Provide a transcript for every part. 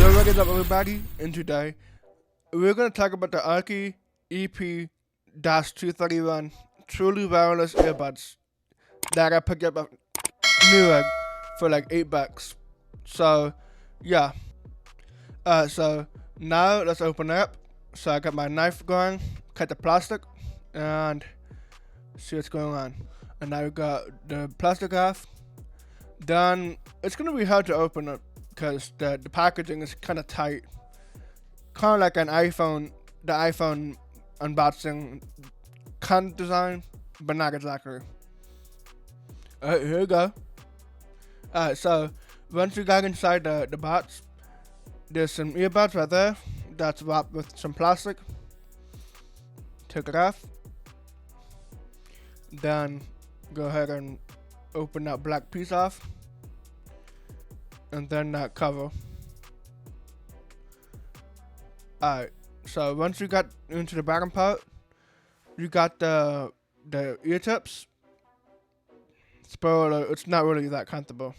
What is up, everybody? And today we're going to talk about the AUKEY EP-T31 truly wireless earbuds that I picked up at Newegg for like $8. So yeah, so now let's open it up. So I got my knife going, cut the plastic, and see what's going on. And now we got the plastic off. Then it's going to be hard to open it because the packaging is kind of tight, kind of like an iPhone, the iPhone unboxing kind of design, but not exactly. Alright, here we go. Alright, so once you got inside the box, there's some earbuds right there that's wrapped with some plastic. Take it off. Then go ahead and open that black piece off. And then that cover. Alright, so once you got into the bottom part, you got the ear tips. Spoiler, it's not really that comfortable.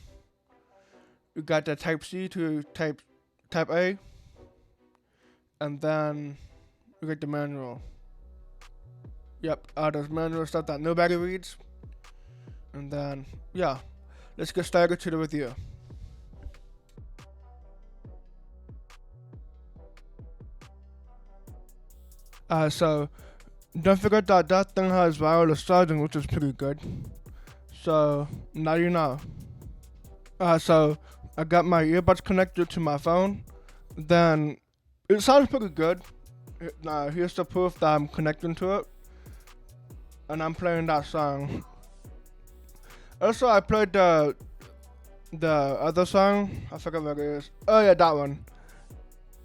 You got the Type C to Type A, and then you get the manual. Yep, there's manual stuff that nobody reads. And then yeah, let's get started to the review. So don't forget that thing has wireless charging, which is pretty good. So now you know. So I got my earbuds connected to my phone. Then it sounds pretty good. Here's the proof that I'm connecting to it, and I'm playing that song. Also, I played the other song. I forgot what it is. Oh yeah, that one.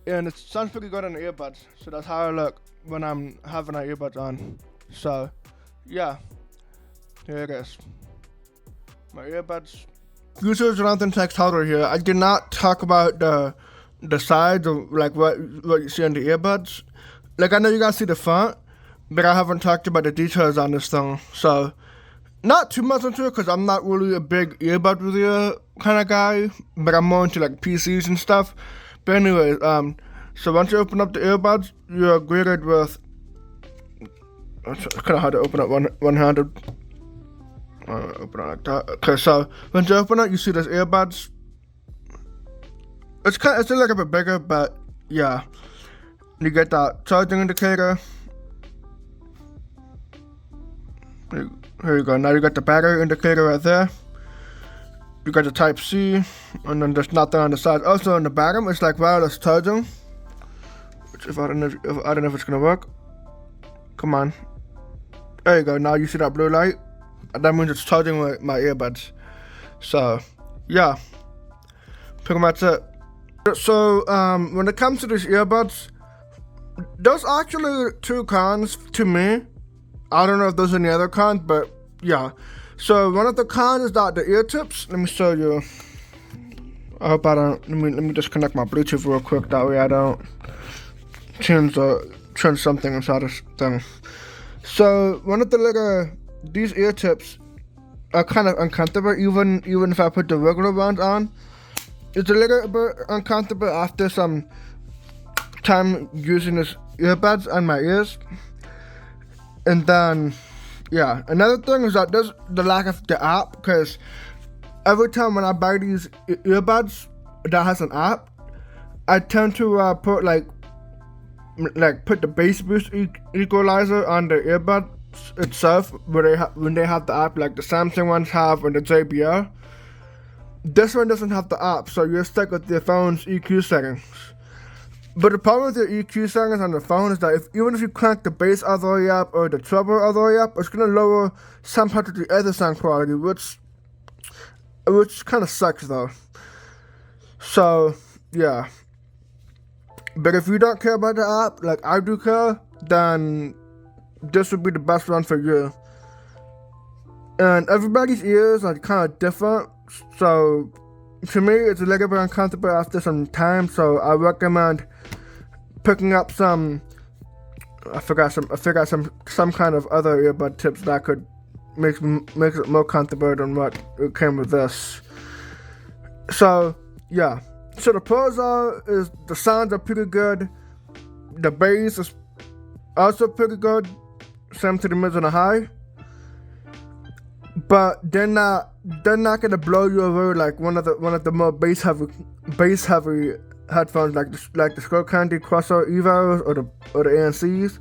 And it sounds pretty good on the earbuds. So that's how I look when I'm having my earbuds on. So yeah, here it is. My earbuds. Users Jonathan Text Holder here. I did not talk about the sides of like what you see on the earbuds. Like I know you guys see the front, but I haven't talked about the details on this thing. So not too much into it because I'm not really a big earbud reviewer kind of guy, but I'm more into like PCs and stuff. But anyway, so once you open up the earbuds, you're greeted with. It's kind of hard to open up one-handed. Open it like that. Okay, so once you open it, you see those earbuds. It's a little bit bigger, but yeah. You get that charging indicator. Here you go. Now you got the battery indicator right there. You got the Type C, and then there's nothing on the side. Also on the bottom, it's like wireless charging. Which I don't know if it's gonna work. Come on. There you go. Now you see that blue light. That means it's charging my earbuds. So yeah, pretty much it. So when it comes to these earbuds, there's actually two cons to me. I don't know if there's any other cons, but yeah. So one of the cons is that the ear tips. Let me show you. I hope I don't. Let me just connect my Bluetooth real quick. That way I don't change something inside this thing. So one of the these ear tips are kind of uncomfortable. Even if I put the regular ones on, it's a little bit uncomfortable after some time using this earbuds on my ears. And then, yeah, another thing is that there's the lack of the app, because every time when I buy these earbuds that has an app, I tend to put put the bass boost equalizer on the earbud itself, when they have the app, like the Samsung ones have and the JBL. This one doesn't have the app, so you're stuck with your phone's EQ settings. But the problem with your EQ settings on the phone is that even if you crank the bass all the way up or the treble all the way up, it's gonna lower some part of the other sound quality, which kind of sucks though. So yeah. But if you don't care about the app, like I do care, then this would be the best one for you. And everybody's ears are kind of different, so to me it's a little bit uncomfortable after some time. So I recommend picking up some kind of other earbud tips that could make it more comfortable than what it came with this. So yeah, So the pros is the sounds are pretty good. The bass is also pretty good. Same to the mids and the high. But they're not gonna blow you away like one of the more bass heavy headphones like the Skull Candy Crossover Evos or the ANCs.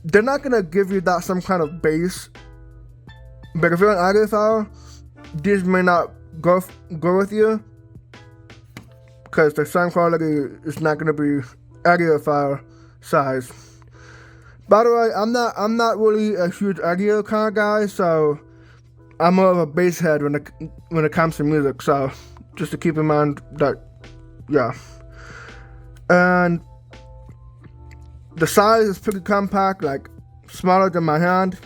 They're not gonna give you that some kind of bass. But if you're an audiophile, these may not go with you because the sound quality is not gonna be audiophile size. By the way, I'm not really a huge audio kind of guy, so I'm more of a bass head when it comes to music. So just to keep in mind that, yeah. And the size is pretty compact, like smaller than my hand,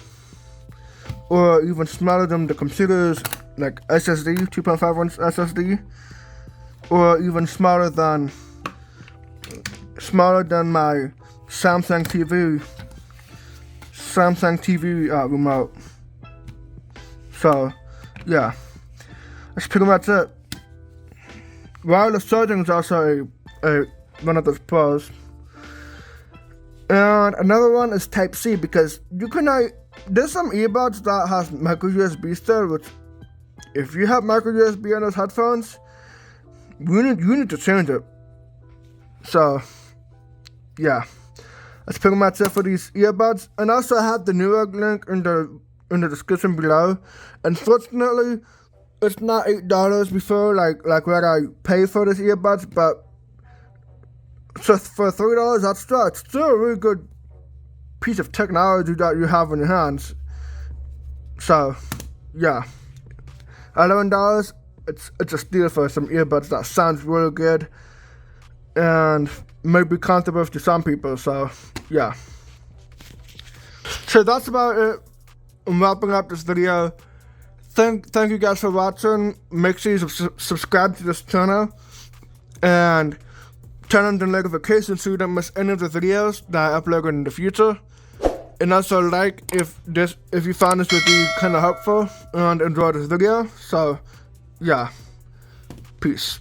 or even smaller than the computer's like SSD, 2.5 inch SSD, or even smaller than my Samsung TV remote. So yeah, that's pretty much it. Wireless charging is also one of those pros. And another one is Type-C, because there's some earbuds that has micro USB still, which if you have micro USB on those headphones, you need to change it. So yeah, that's pretty much it for these earbuds. And also I have the Newegg link in the description below. Unfortunately, it's not $8 before like what I pay for this earbuds, but so for $3, it's still a really good piece of technology that you have in your hands. So yeah, $11, it's a steal for some earbuds that sounds really good and may be comfortable to some people. So yeah, so that's about it. I'm wrapping up this video. Thank you guys for watching. Make sure you subscribe to this channel and turn on the notifications so you don't miss any of the videos that I upload in the future. And also like if you found this video kind of helpful and enjoyed this video. So yeah, peace.